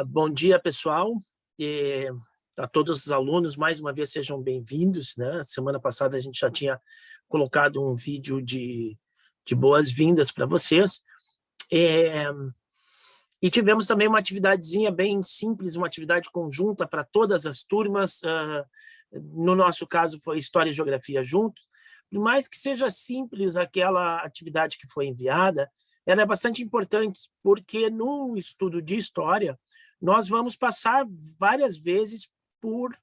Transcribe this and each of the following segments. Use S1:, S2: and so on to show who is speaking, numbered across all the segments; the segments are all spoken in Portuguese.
S1: Bom dia, pessoal, e a todos os alunos, mais uma vez sejam bem-vindos, né? Semana passada a gente já tinha colocado um vídeo de boas-vindas para vocês, e tivemos também uma atividadezinha bem simples, uma atividade conjunta para todas as turmas, no nosso caso foi História e Geografia juntos. Por mais que seja simples aquela atividade que foi enviada, ela é bastante importante, porque no estudo de História, nós vamos passar várias vezes por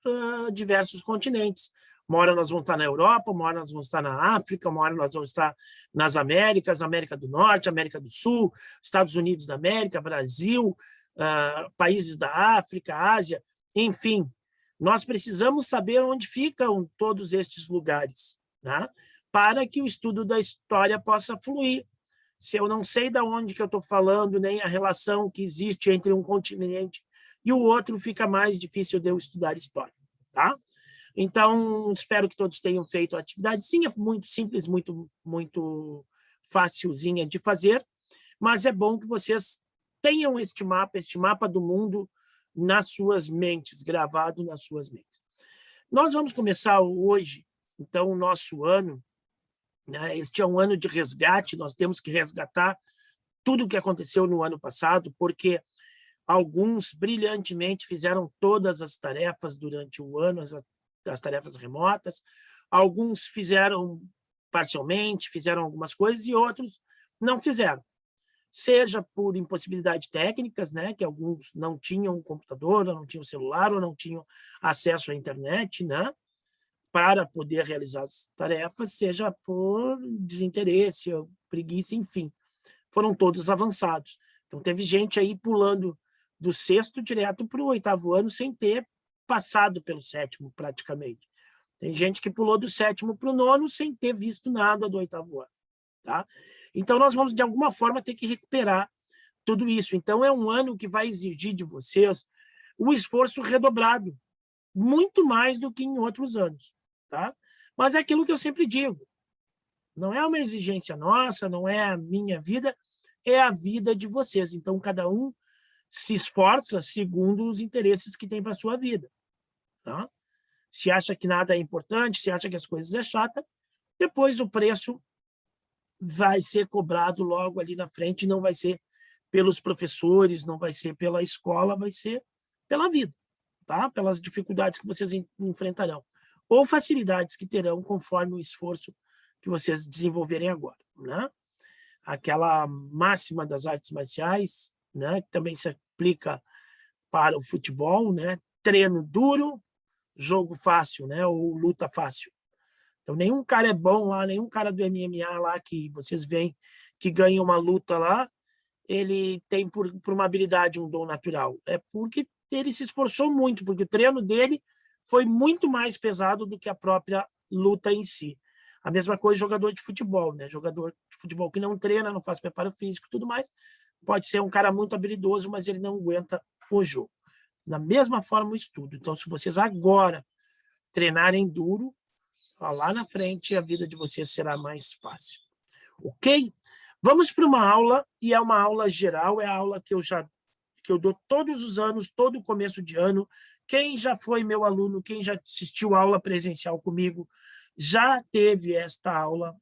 S1: diversos continentes. Uma hora nós vamos estar na Europa, uma hora nós vamos estar na África, uma hora nós vamos estar nas Américas, América do Norte, América do Sul, Estados Unidos da América, Brasil, países da África, Ásia, enfim. Nós precisamos saber onde ficam todos estes lugares, né? Para que o estudo da história possa fluir. Se eu não sei de onde que eu estou falando, nem a relação que existe entre um continente e o outro, fica mais difícil de eu estudar história, tá? Então, espero que todos tenham feito a atividade. Sim, é muito simples, muito facilzinha de fazer, mas é bom que vocês tenham este mapa do mundo nas suas mentes, gravado nas suas mentes. Nós vamos começar hoje, então, o nosso ano, né? Este é um ano de resgate, nós temos que resgatar tudo o que aconteceu no ano passado, porque alguns brilhantemente fizeram todas as tarefas durante o ano, as tarefas remotas, alguns fizeram parcialmente, fizeram algumas coisas e outros não fizeram. Seja por impossibilidade técnicas, né, que alguns não tinham computador, ou não tinham celular, ou não tinham acesso à internet, né, para poder realizar as tarefas, seja por desinteresse, ou preguiça, enfim. Foram todos avançados. Então, teve gente aí pulando do sexto direto para o oitavo ano sem ter passado pelo sétimo, praticamente. Tem gente que pulou do sétimo para o nono sem ter visto nada do oitavo ano. Tá? Então, nós vamos, de alguma forma, ter que recuperar tudo isso. Então, é um ano que vai exigir de vocês o esforço redobrado, muito mais do que em outros anos. Tá? Mas é aquilo que eu sempre digo, não é uma exigência nossa, não é a minha vida, é a vida de vocês. Então, cada um se esforça segundo os interesses que tem para a sua vida. Tá? Se acha que nada é importante, se acha que as coisas é chata, depois o preço vai ser cobrado logo ali na frente, não vai ser pelos professores, não vai ser pela escola, vai ser pela vida, tá? Pelas dificuldades que vocês enfrentarão, ou facilidades que terão conforme o esforço que vocês desenvolverem agora, né? Aquela máxima das artes marciais, né, que também se aplica para o futebol, né? Treino duro, jogo fácil, né? Ou luta fácil. Então, nenhum cara é bom lá, nenhum cara do MMA lá que vocês veem que ganha uma luta lá, ele tem por uma habilidade, um dom natural. É porque ele se esforçou muito, porque o treino dele foi muito mais pesado do que a própria luta em si. A mesma coisa jogador de futebol, né? Jogador de futebol que não treina, não faz preparo físico e tudo mais, pode ser um cara muito habilidoso, mas ele não aguenta o jogo. Da mesma forma o estudo. Então, se vocês agora treinarem duro, lá na frente a vida de vocês será mais fácil. Ok? Vamos para uma aula, e é uma aula geral, é a aula que eu dou todos os anos, todo começo de ano. Quem já foi meu aluno, quem já assistiu a aula presencial comigo, já teve esta aula,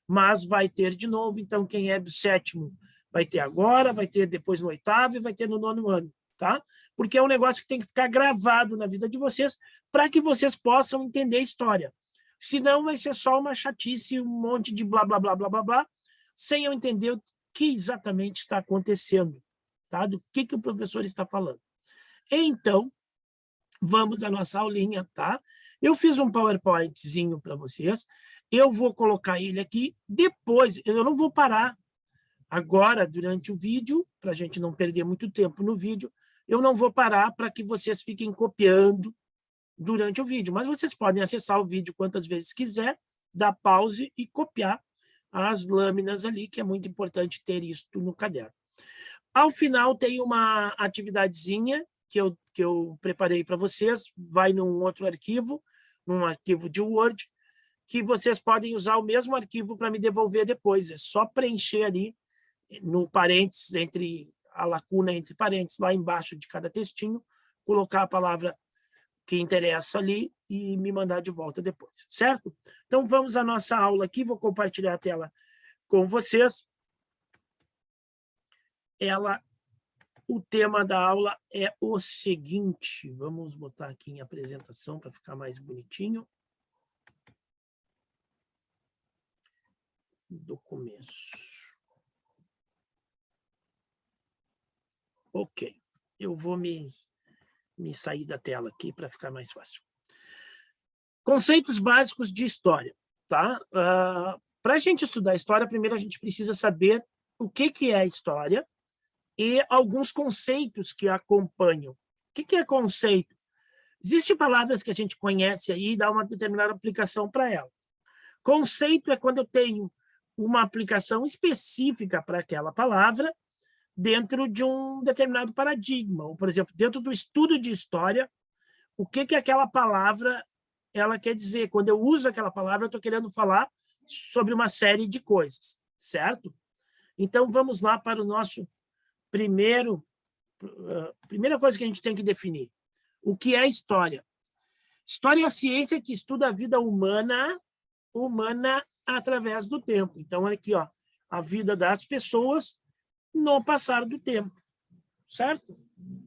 S1: mas vai ter de novo. Então, quem é do sétimo vai ter agora, vai ter depois no oitavo e vai ter no nono ano, tá? Porque é um negócio que tem que ficar gravado na vida de vocês para que vocês possam entender a história. Senão vai ser só uma chatice, um monte de blá, blá, blá, blá, blá, blá, sem eu entender o que exatamente está acontecendo, tá? Do que o professor está falando. Então, vamos à nossa aulinha, tá? Eu fiz um PowerPointzinho para vocês, eu vou colocar ele aqui, depois, eu não vou parar agora, durante o vídeo, para a gente não perder muito tempo no vídeo, eu não vou parar para que vocês fiquem copiando durante o vídeo, mas vocês podem acessar o vídeo quantas vezes quiser, dar pause e copiar as lâminas ali, que é muito importante ter isso no caderno. Ao final tem uma atividadezinha que eu preparei para vocês, vai num outro arquivo, num arquivo de Word, que vocês podem usar o mesmo arquivo para me devolver depois. É só preencher ali no parênteses entre a lacuna entre parênteses, lá embaixo de cada textinho, colocar a palavra que interessa ali e me mandar de volta depois, certo? Então, vamos à nossa aula aqui, vou compartilhar a tela com vocês. O tema da aula é o seguinte, vamos botar aqui em apresentação para ficar mais bonitinho. Do começo. Ok, eu vou me sair da tela aqui para ficar mais fácil. Conceitos básicos de história, tá? Para a gente estudar história, primeiro a gente precisa saber o que é história e alguns conceitos que acompanham. O que é conceito? Existem palavras que a gente conhece aí e dá uma determinada aplicação para ela. Conceito é quando eu tenho uma aplicação específica para aquela palavra dentro de um determinado paradigma. Ou, por exemplo, dentro do estudo de história, o que aquela palavra ela quer dizer. Quando eu uso aquela palavra, eu estou querendo falar sobre uma série de coisas, certo? Então, vamos lá para o nosso primeira coisa que a gente tem que definir. O que é história? História é a ciência que estuda a vida humana através do tempo. Então, aqui, ó, a vida das pessoas no passar do tempo, certo?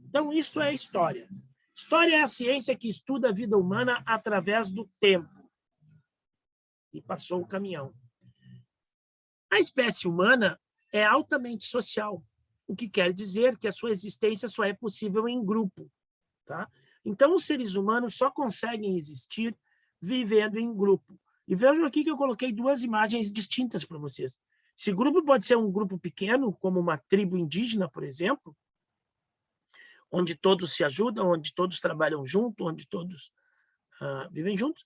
S1: Então, isso é história. História é a ciência que estuda a vida humana através do tempo. E passou o caminhão. A espécie humana é altamente social, o que quer dizer que a sua existência só é possível em grupo, tá? Então, os seres humanos só conseguem existir vivendo em grupo. E vejam aqui que eu coloquei duas imagens distintas para vocês. Esse grupo pode ser um grupo pequeno, como uma tribo indígena, por exemplo, onde todos se ajudam, onde todos trabalham junto, onde todos vivem juntos,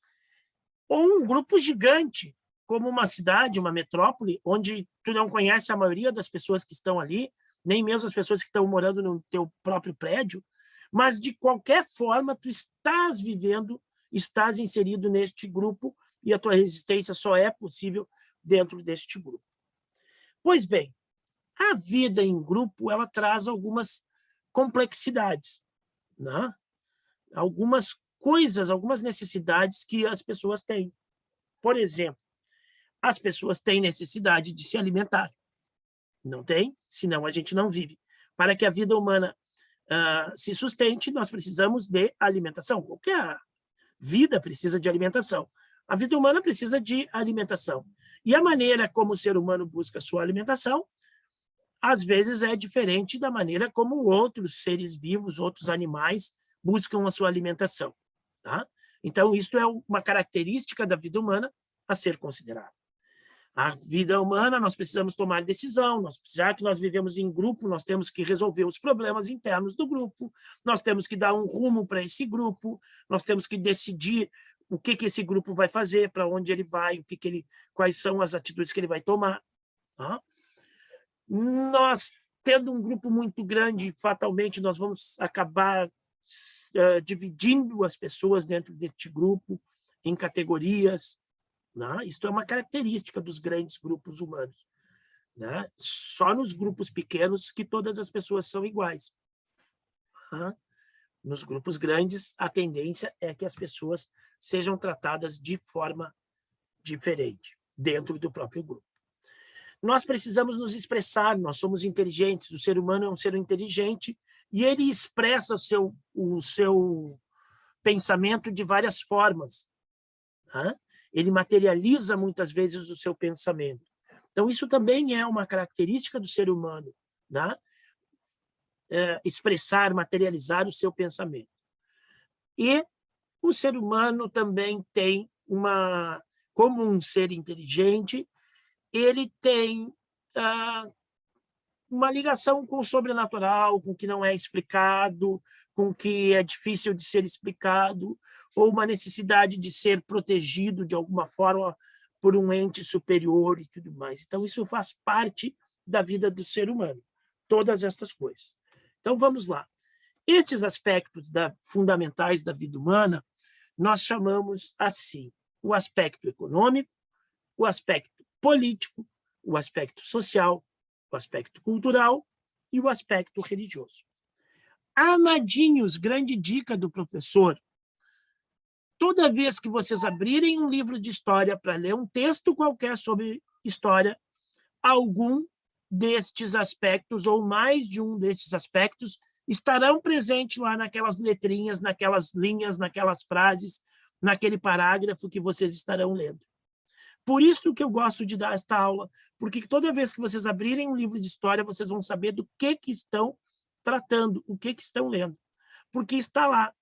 S1: ou um grupo gigante, como uma cidade, uma metrópole, onde tu não conhece a maioria das pessoas que estão ali, nem mesmo as pessoas que estão morando no teu próprio prédio, mas, de qualquer forma, tu estás vivendo, estás inserido neste grupo e a tua resistência só é possível dentro deste grupo. Pois bem, a vida em grupo ela traz algumas complexidades, né? Algumas coisas, algumas necessidades que as pessoas têm. Por exemplo, as pessoas têm necessidade de se alimentar. Não tem? Senão a gente não vive. Para que a vida humana se sustente, nós precisamos de alimentação. Qualquer vida precisa de alimentação. A vida humana precisa de alimentação. E a maneira como o ser humano busca a sua alimentação, às vezes é diferente da maneira como outros seres vivos, outros animais, buscam a sua alimentação. Tá? Então, isso é uma característica da vida humana a ser considerada. A vida humana, nós precisamos tomar decisão, já que nós vivemos em grupo, nós temos que resolver os problemas internos do grupo, nós temos que dar um rumo para esse grupo, nós temos que decidir o que esse grupo vai fazer, para onde ele vai, quais são as atitudes que ele vai tomar. Tá? Nós, tendo um grupo muito grande, fatalmente nós vamos acabar dividindo as pessoas dentro deste grupo em categorias. Né? Isto é uma característica dos grandes grupos humanos. Né? Só nos grupos pequenos que todas as pessoas são iguais. Né? Nos grupos grandes, a tendência é que as pessoas sejam tratadas de forma diferente, dentro do próprio grupo. Nós precisamos nos expressar, nós somos inteligentes, o ser humano é um ser inteligente e ele expressa o seu pensamento de várias formas. Né? Ele materializa muitas vezes o seu pensamento. Então, isso também é uma característica do ser humano, né? Expressar, materializar o seu pensamento. E o ser humano também tem como um ser inteligente, ele tem uma ligação com o sobrenatural, com o que não é explicado, com o que é difícil de ser explicado, ou uma necessidade de ser protegido de alguma forma por um ente superior e tudo mais. Então, isso faz parte da vida do ser humano, todas essas coisas. Então, vamos lá. Estes aspectos fundamentais da vida humana, nós chamamos assim, o aspecto econômico, o aspecto político, o aspecto social, o aspecto cultural e o aspecto religioso. Amadinhos, grande dica do professor. Toda vez que vocês abrirem um livro de história para ler um texto qualquer sobre história, algum destes aspectos, ou mais de um destes aspectos, estarão presentes lá naquelas letrinhas, naquelas linhas, naquelas frases, naquele parágrafo que vocês estarão lendo. Por isso que eu gosto de dar esta aula, porque toda vez que vocês abrirem um livro de história, vocês vão saber do que estão tratando, o que estão lendo. Porque está lá,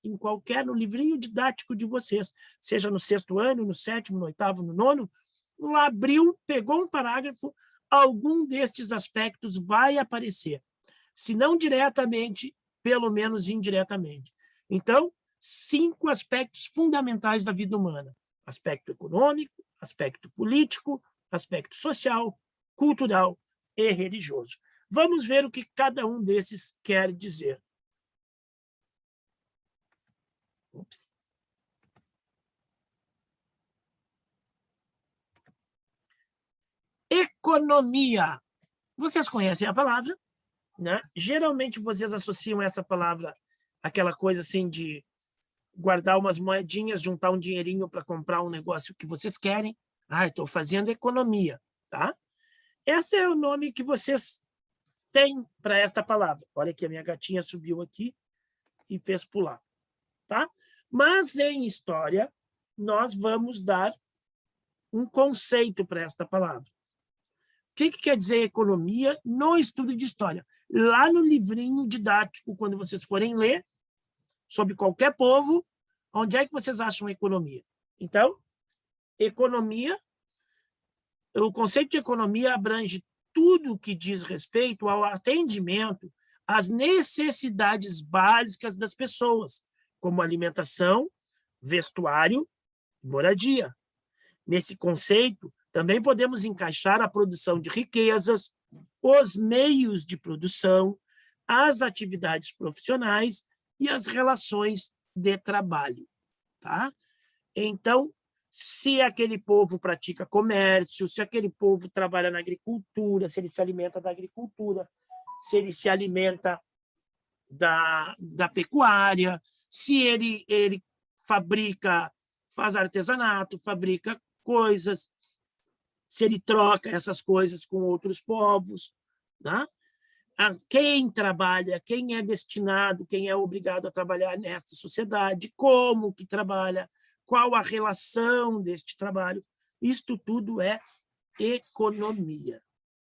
S1: no livrinho didático de vocês, seja no 6º ano, no 7º, no 8º, no 9º, lá abriu, pegou um parágrafo, algum destes aspectos vai aparecer. Se não diretamente, pelo menos indiretamente. Então, 5 aspectos fundamentais da vida humana: aspecto econômico, aspecto político, aspecto social, cultural e religioso. Vamos ver o que cada um desses quer dizer. Ups. Economia. Vocês conhecem a palavra, né? Geralmente vocês associam essa palavra àquela coisa assim de guardar umas moedinhas, juntar um dinheirinho para comprar um negócio que vocês querem. Ah, estou fazendo economia, tá? Esse é o nome que vocês têm para esta palavra. Olha que a minha gatinha subiu aqui e fez pular, tá? Mas em história, nós vamos dar um conceito para esta palavra. O que quer dizer economia no estudo de história? Lá no livrinho didático, quando vocês forem ler sobre qualquer povo, onde é que vocês acham economia? Então, economia, o conceito de economia abrange tudo que diz respeito ao atendimento às necessidades básicas das pessoas, como alimentação, vestuário e moradia. Nesse conceito, também podemos encaixar a produção de riquezas, os meios de produção, as atividades profissionais e as relações de trabalho. Tá? Então, se aquele povo pratica comércio, se aquele povo trabalha na agricultura, se ele se alimenta da agricultura, se ele se alimenta da pecuária, se ele fabrica, faz artesanato, fabrica coisas, se ele troca essas coisas com outros povos, tá? Quem trabalha, quem é destinado, quem é obrigado a trabalhar nesta sociedade, como que trabalha, qual a relação deste trabalho, isto tudo é economia,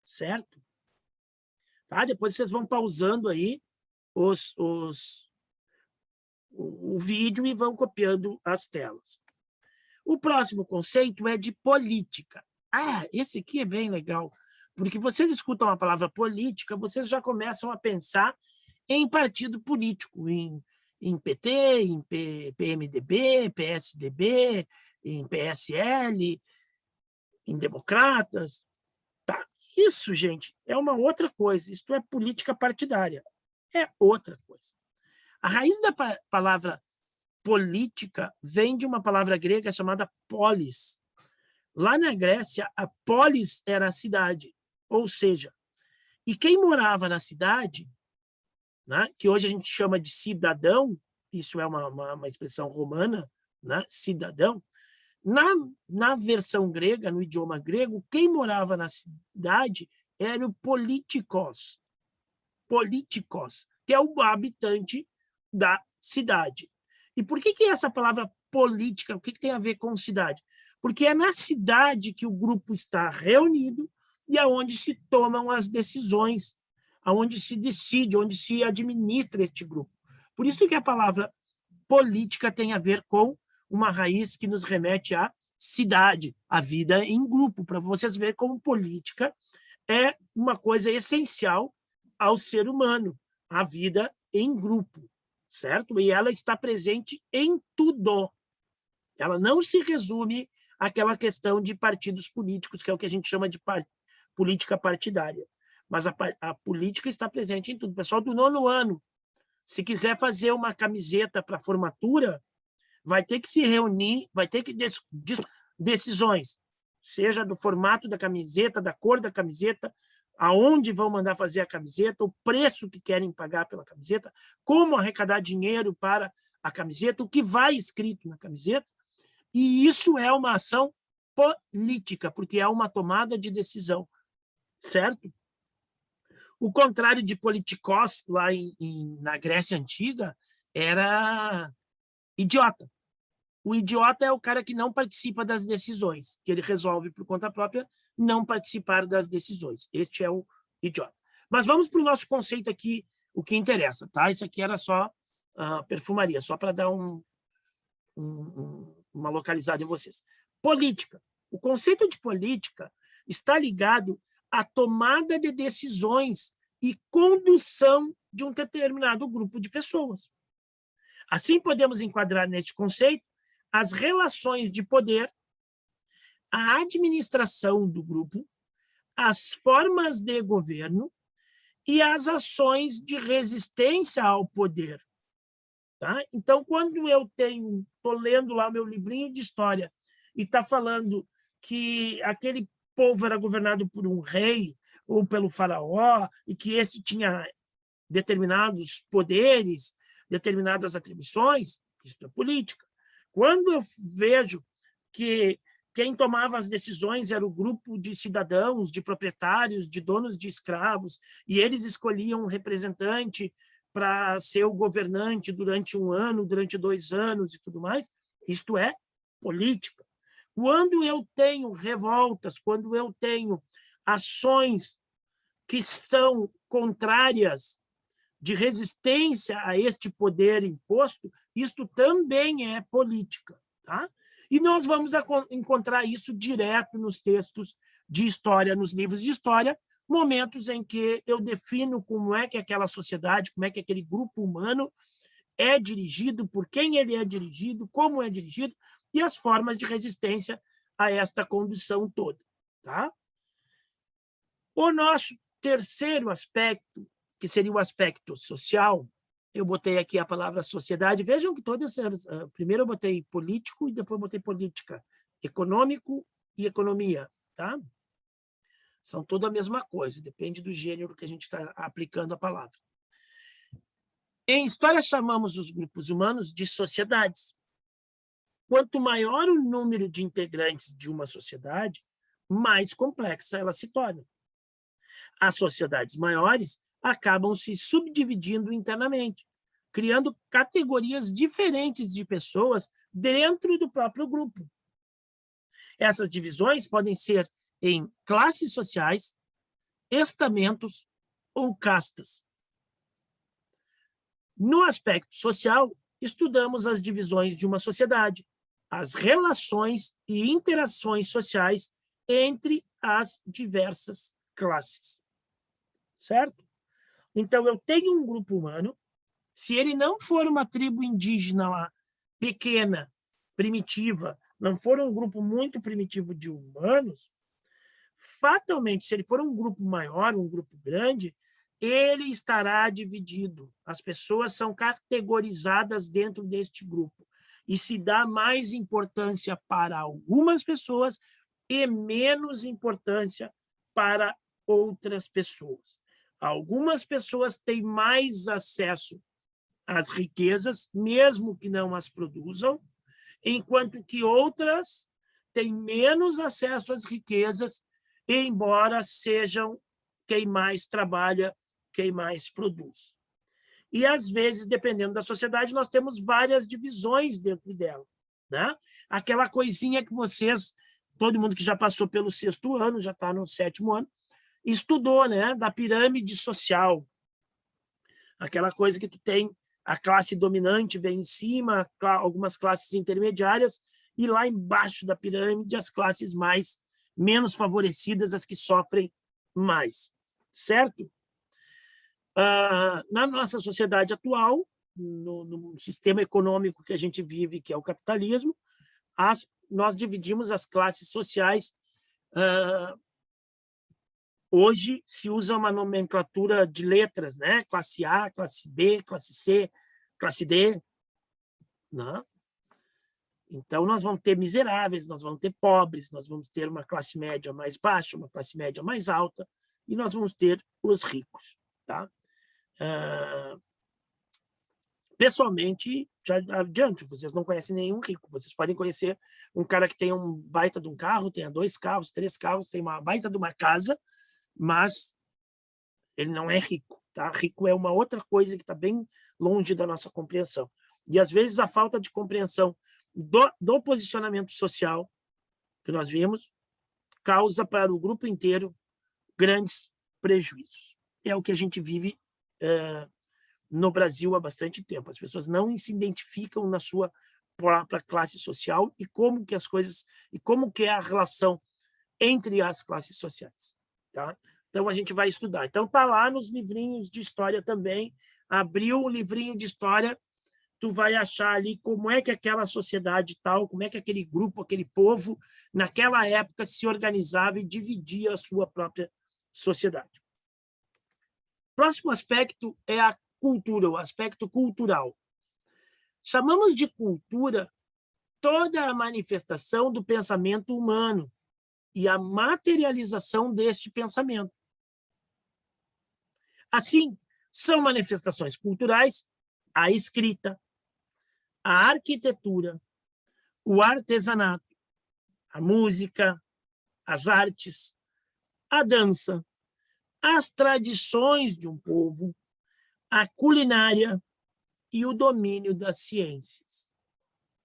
S1: certo? Tá? Depois vocês vão pausando aí o vídeo e vão copiando as telas. O próximo conceito é de política. Ah, esse aqui é bem legal, porque vocês escutam a palavra política, vocês já começam a pensar em partido político, em PT, em PMDB, PSDB, em PSL, em democratas. Tá. Isso, gente, é uma outra coisa. Isto é política partidária. É outra coisa. A raiz da palavra política vem de uma palavra grega chamada polis. Lá na Grécia, a polis era a cidade, ou seja, e quem morava na cidade, né, que hoje a gente chama de cidadão, isso é uma expressão romana, né, cidadão, na versão grega, no idioma grego, quem morava na cidade era o politikos, que é o habitante da cidade. E por que essa palavra política, o que tem a ver com cidade? Porque é na cidade que o grupo está reunido e aonde se tomam as decisões, aonde se decide, onde se administra este grupo. Por isso que a palavra política tem a ver com uma raiz que nos remete à cidade, à vida em grupo, para vocês verem como política é uma coisa essencial ao ser humano, a vida em grupo, certo? E ela está presente em tudo. Ela não se resume àquela questão de partidos políticos, que é o que a gente chama de política partidária. Mas a política está presente em tudo. O pessoal do 9º ano, se quiser fazer uma camiseta para formatura, vai ter que se reunir, vai ter que decisões, seja do formato da camiseta, da cor da camiseta, aonde vão mandar fazer a camiseta, o preço que querem pagar pela camiseta, como arrecadar dinheiro para a camiseta, o que vai escrito na camiseta, e isso é uma ação política, porque é uma tomada de decisão, certo? O contrário de politikos, lá na Grécia Antiga, era idiota. O idiota é o cara que não participa das decisões, que ele resolve por conta própria não participar das decisões. Este é o idiota. Mas vamos para o nosso conceito aqui, o que interessa, tá? Isso aqui era só perfumaria, só para dar uma localizada em vocês. Política. O conceito de política está ligado à tomada de decisões e condução de um determinado grupo de pessoas. Assim, podemos enquadrar neste conceito as relações de poder, a administração do grupo, as formas de governo e as ações de resistência ao poder. Tá? Então, quando eu estou lendo lá o meu livrinho de história e está falando que aquele povo era governado por um rei ou pelo faraó e que esse tinha determinados poderes, determinadas atribuições, isso é política. Quando eu vejo que quem tomava as decisões era o grupo de cidadãos, de proprietários, de donos de escravos, e eles escolhiam um representante para ser o governante durante 1 ano, durante 2 anos e tudo mais, isto é política. Quando eu tenho revoltas, quando eu tenho ações que são contrárias de resistência a este poder imposto, isto também é política. Tá? E nós vamos encontrar isso direto nos textos de história, nos livros de história, momentos em que eu defino como é que aquela sociedade, como é que aquele grupo humano é dirigido, por quem ele é dirigido, como é dirigido, e as formas de resistência a esta condução toda. Tá? O nosso terceiro aspecto, que seria o aspecto social, eu botei aqui a palavra sociedade. Vejam que todas primeiro eu botei político e depois botei política, econômico e economia, tá? São tudo a mesma coisa, depende do gênero que a gente está aplicando a palavra. Em história, chamamos os grupos humanos de sociedades. Quanto maior o número de integrantes de uma sociedade, mais complexa ela se torna. As sociedades maiores acabam se subdividindo internamente, criando categorias diferentes de pessoas dentro do próprio grupo. Essas divisões podem ser em classes sociais, estamentos ou castas. No aspecto social, estudamos as divisões de uma sociedade, as relações e interações sociais entre as diversas classes. Certo? Então, eu tenho um grupo humano, se ele não for uma tribo indígena lá, pequena, primitiva, não for um grupo muito primitivo de humanos, fatalmente, se ele for um grupo maior, um grupo grande, ele estará dividido. As pessoas são categorizadas dentro deste grupo. E se dá mais importância para algumas pessoas e menos importância para outras pessoas. Algumas pessoas têm mais acesso às riquezas, mesmo que não as produzam, enquanto que outras têm menos acesso às riquezas, embora sejam quem mais trabalha, quem mais produz. E, às vezes, dependendo da sociedade, nós temos várias divisões dentro dela. Né? Aquela coisinha que vocês, todo mundo que já passou pelo 6º ano, já está no 7º ano, estudou, né, da pirâmide social. Aquela coisa que tu tem a classe dominante bem em cima, algumas classes intermediárias, e lá embaixo da pirâmide as classes menos favorecidas, as que sofrem mais. Certo? Na nossa sociedade atual, no sistema econômico que a gente vive, que é o capitalismo, nós dividimos as classes sociais. Hoje se usa uma nomenclatura de letras, né? Classe A, classe B, classe C, classe D. Né? Então, nós vamos ter miseráveis, nós vamos ter pobres, nós vamos ter uma classe média mais baixa, uma classe média mais alta, e nós vamos ter os ricos. Tá? Pessoalmente, já adianto, vocês não conhecem nenhum rico. Vocês podem conhecer um cara que tem um baita de um carro, tenha 2 carros, 3 carros, tem uma baita de uma casa, mas ele não é rico. Tá? Rico é uma outra coisa que está bem longe da nossa compreensão. E, às vezes, a falta de compreensão do posicionamento social que nós vimos causa para o grupo inteiro grandes prejuízos. É o que a gente vive no Brasil há bastante tempo. As pessoas não se identificam na sua própria classe social e como que as coisas, e como que é a relação entre as classes sociais. Tá? Então, a gente vai estudar. Então, está lá nos livrinhos de história também. Abriu um livrinho de história, tu vai achar ali como é que aquela sociedade tal, como é que aquele grupo, aquele povo, naquela época se organizava e dividia a sua própria sociedade. Próximo aspecto é a cultura, o aspecto cultural. Chamamos de cultura toda a manifestação do pensamento humano e a materialização deste pensamento. Assim, são manifestações culturais a escrita, a arquitetura, o artesanato, a música, as artes, a dança, as tradições de um povo, a culinária e o domínio das ciências,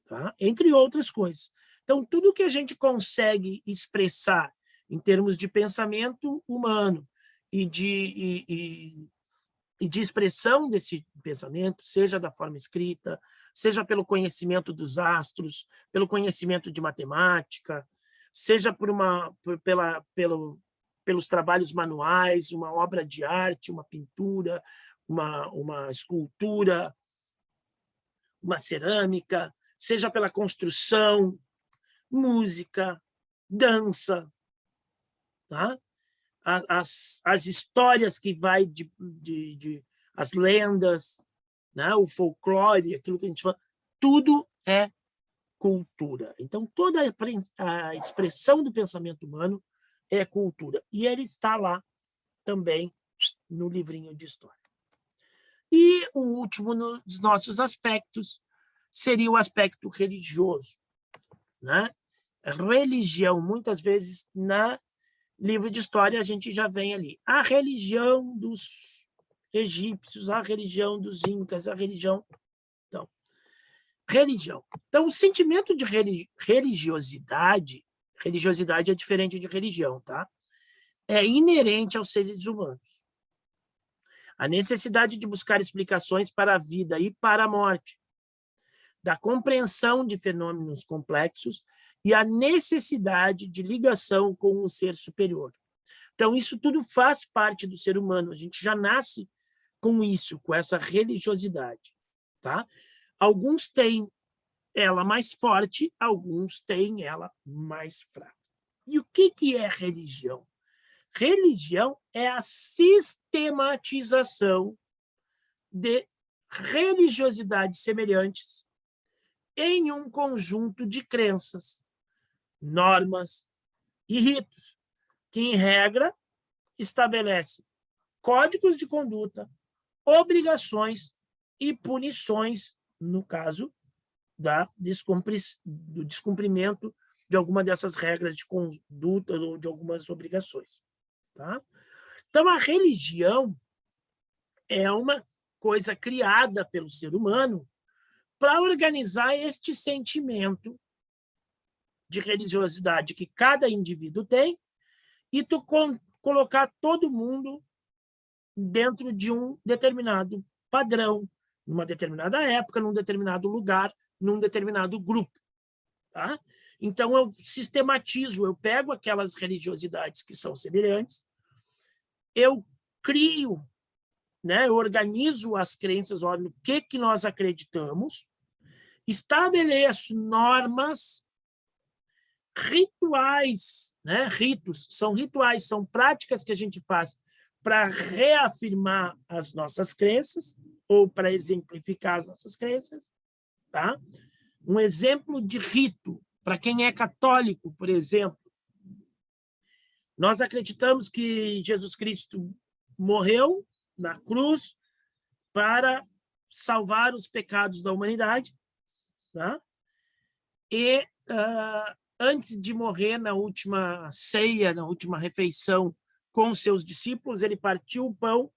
S1: tá? Entre outras coisas. Então, tudo que a gente consegue expressar em termos de pensamento humano e de expressão desse pensamento, seja da forma escrita, seja pelo conhecimento dos astros, pelo conhecimento de matemática, seja pelos trabalhos manuais, uma obra de arte, uma pintura, uma escultura, uma cerâmica, seja pela construção, música, dança, tá? As histórias que vai as lendas, né? O folclore, aquilo que a gente fala, tudo é cultura. Então, toda a expressão do pensamento humano é cultura. E ele está lá também no livrinho de história. E o último dos nossos aspectos seria o aspecto religioso, né? Religião, muitas vezes, na livro de história, a gente já vem ali. A religião dos egípcios, a religião dos incas, a religião... Então, religião. Então, o sentimento de religiosidade é diferente de religião, tá? É inerente aos seres humanos. A necessidade de buscar explicações para a vida e para a morte, da compreensão de fenômenos complexos e a necessidade de ligação com um ser superior. Então, isso tudo faz parte do ser humano. A gente já nasce com isso, com essa religiosidade. Tá? Alguns têm ela mais forte, alguns têm ela mais fraca. E o que é religião? Religião é a sistematização de religiosidades semelhantes em um conjunto de crenças, normas e ritos, que, em regra, estabelece códigos de conduta, obrigações e punições, no caso do descumprimento de alguma dessas regras de conduta ou de algumas obrigações. Tá? Então, a religião é uma coisa criada pelo ser humano para organizar este sentimento de religiosidade que cada indivíduo tem e tu colocar todo mundo dentro de um determinado padrão, numa determinada época, num determinado lugar, num determinado grupo. Tá? Então, eu sistematizo, eu pego aquelas religiosidades que são semelhantes, eu crio, né, eu organizo as crenças, olha, no que nós acreditamos, estabeleço normas, rituais, né? Ritos, são rituais, são práticas que a gente faz para reafirmar as nossas crenças ou para exemplificar as nossas crenças. Tá? Um exemplo de rito, para quem é católico, por exemplo, Nós acreditamos que Jesus Cristo morreu na cruz para salvar os pecados da humanidade, tá? E antes de morrer, na última ceia, na última refeição com seus discípulos, ele partiu o pão,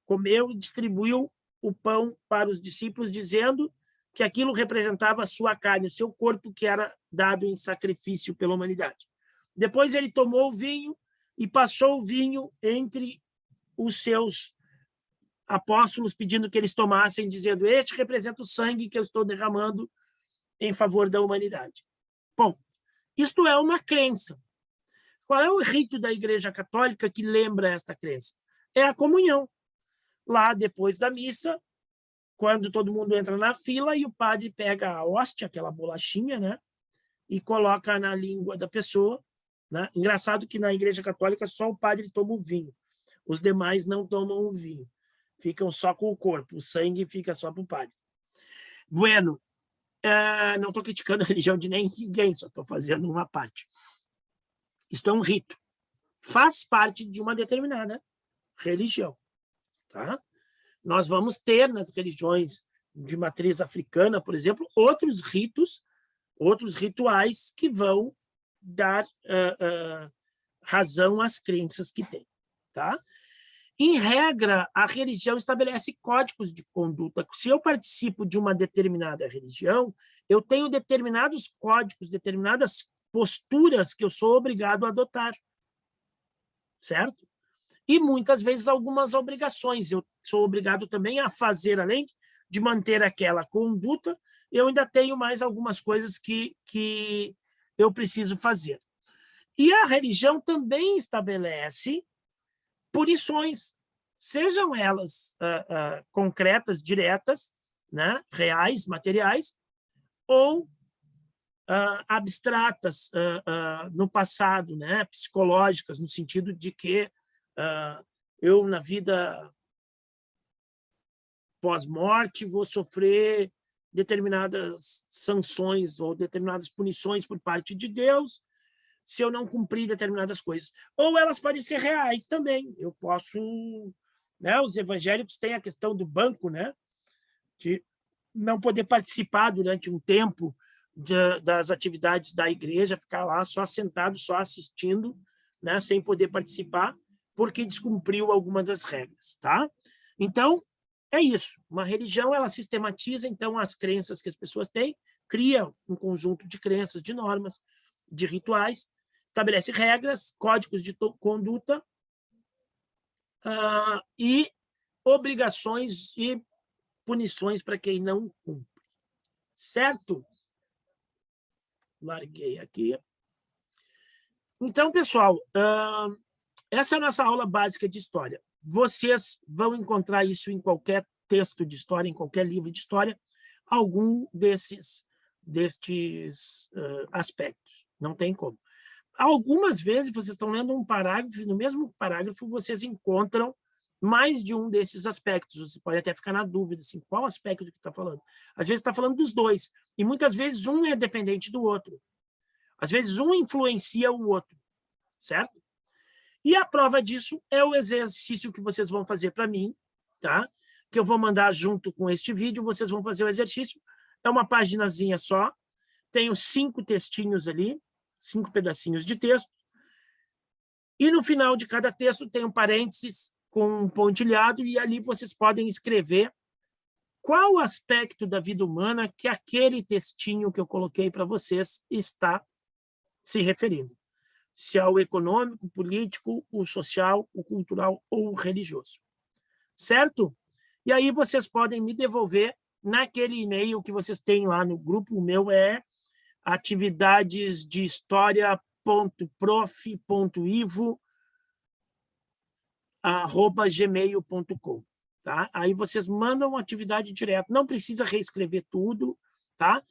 S1: comeu e distribuiu o pão para os discípulos, dizendo que aquilo representava a sua carne, o seu corpo que era dado em sacrifício pela humanidade. Depois ele tomou o vinho e passou o vinho entre os seus apóstolos, pedindo que eles tomassem, dizendo: este representa o sangue que eu estou derramando em favor da humanidade. Bom, isto é uma crença. Qual é o rito da Igreja Católica que lembra esta crença? É a comunhão. Lá, depois da missa, quando todo mundo entra na fila e o padre pega a hóstia, aquela bolachinha, né, e coloca na língua da pessoa, né? Engraçado que na Igreja Católica só o padre toma o vinho. Os demais não tomam o vinho. Ficam só com o corpo. O sangue fica só para o padre. Bueno, não estou criticando a religião de ninguém, só estou fazendo uma parte. Isto é um rito. Faz parte de uma determinada religião. Tá? Nós vamos ter nas religiões de matriz africana, por exemplo, outros ritos, outros rituais que vão dar razão às crenças que tem. Tá? Em regra, a religião estabelece códigos de conduta. Se eu participo de uma determinada religião, eu tenho determinados códigos, determinadas posturas que eu sou obrigado a adotar. Certo? E muitas vezes algumas obrigações. Eu sou obrigado também a fazer, além de manter aquela conduta, eu ainda tenho mais algumas coisas que eu preciso fazer. E a religião também estabelece punições, sejam elas concretas, diretas, né, reais, materiais, ou abstratas no passado, né, psicológicas, no sentido de que eu, na vida pós-morte, vou sofrer determinadas sanções ou determinadas punições por parte de Deus se eu não cumprir determinadas coisas. Ou elas podem ser reais também. Eu posso... Né, os evangélicos têm a questão do banco, né, de não poder participar durante um tempo das atividades da igreja, ficar lá só sentado, só assistindo, né, sem poder participar, porque descumpriu alguma das regras. Tá? Então, é isso. Uma religião, ela sistematiza, então, as crenças que as pessoas têm, cria um conjunto de crenças, de normas, de rituais, estabelece regras, códigos de conduta e obrigações e punições para quem não cumpre. Certo? Larguei aqui. Então, pessoal, essa é a nossa aula básica de história. Vocês vão encontrar isso em qualquer texto de história, em qualquer livro de história, algum destes aspectos. Não tem como. Algumas vezes, vocês estão lendo um parágrafo, e no mesmo parágrafo vocês encontram mais de um desses aspectos. Você pode até ficar na dúvida, assim, qual aspecto que está falando. Às vezes está falando dos dois, e muitas vezes um é dependente do outro. Às vezes um influencia o outro, certo? E a prova disso é o exercício que vocês vão fazer para mim, tá? Que eu vou mandar junto com este vídeo, vocês vão fazer o exercício. É uma paginazinha só, tenho 5 textinhos ali, 5 pedacinhos de texto, e no final de cada texto tem um parênteses com um pontilhado, e ali vocês podem escrever qual aspecto da vida humana que aquele textinho que eu coloquei para vocês está se referindo. Se é o econômico, o político, o social, o cultural ou o religioso. Certo? E aí vocês podem me devolver naquele e-mail que vocês têm lá no grupo. O meu é atividadesdehistoria.ivo@gmail.com, tá? Aí vocês mandam uma atividade direto, não precisa reescrever tudo, tá?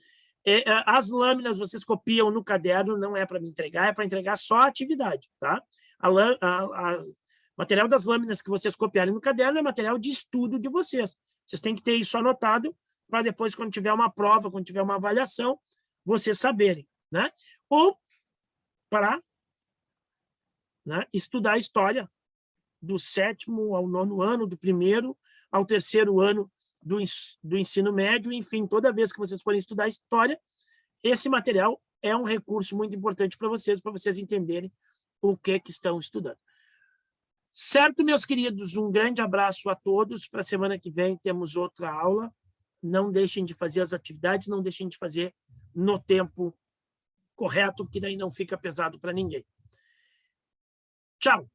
S1: As lâminas vocês copiam no caderno, não é para me entregar, é para entregar só a atividade, tá? Material das lâminas que vocês copiarem no caderno é material de estudo de vocês. Vocês têm que ter isso anotado para depois, quando tiver uma prova, quando tiver uma avaliação, vocês saberem, né? Ou para, né, estudar a história do 7º ao 9º ano, do 1º ao 3º ano do ensino médio, enfim, toda vez que vocês forem estudar história, esse material é um recurso muito importante para vocês entenderem o que estão estudando. Certo, meus queridos? Um grande abraço a todos. Para a semana que vem temos outra aula. Não deixem de fazer as atividades, não deixem de fazer no tempo correto, porque daí não fica pesado para ninguém. Tchau!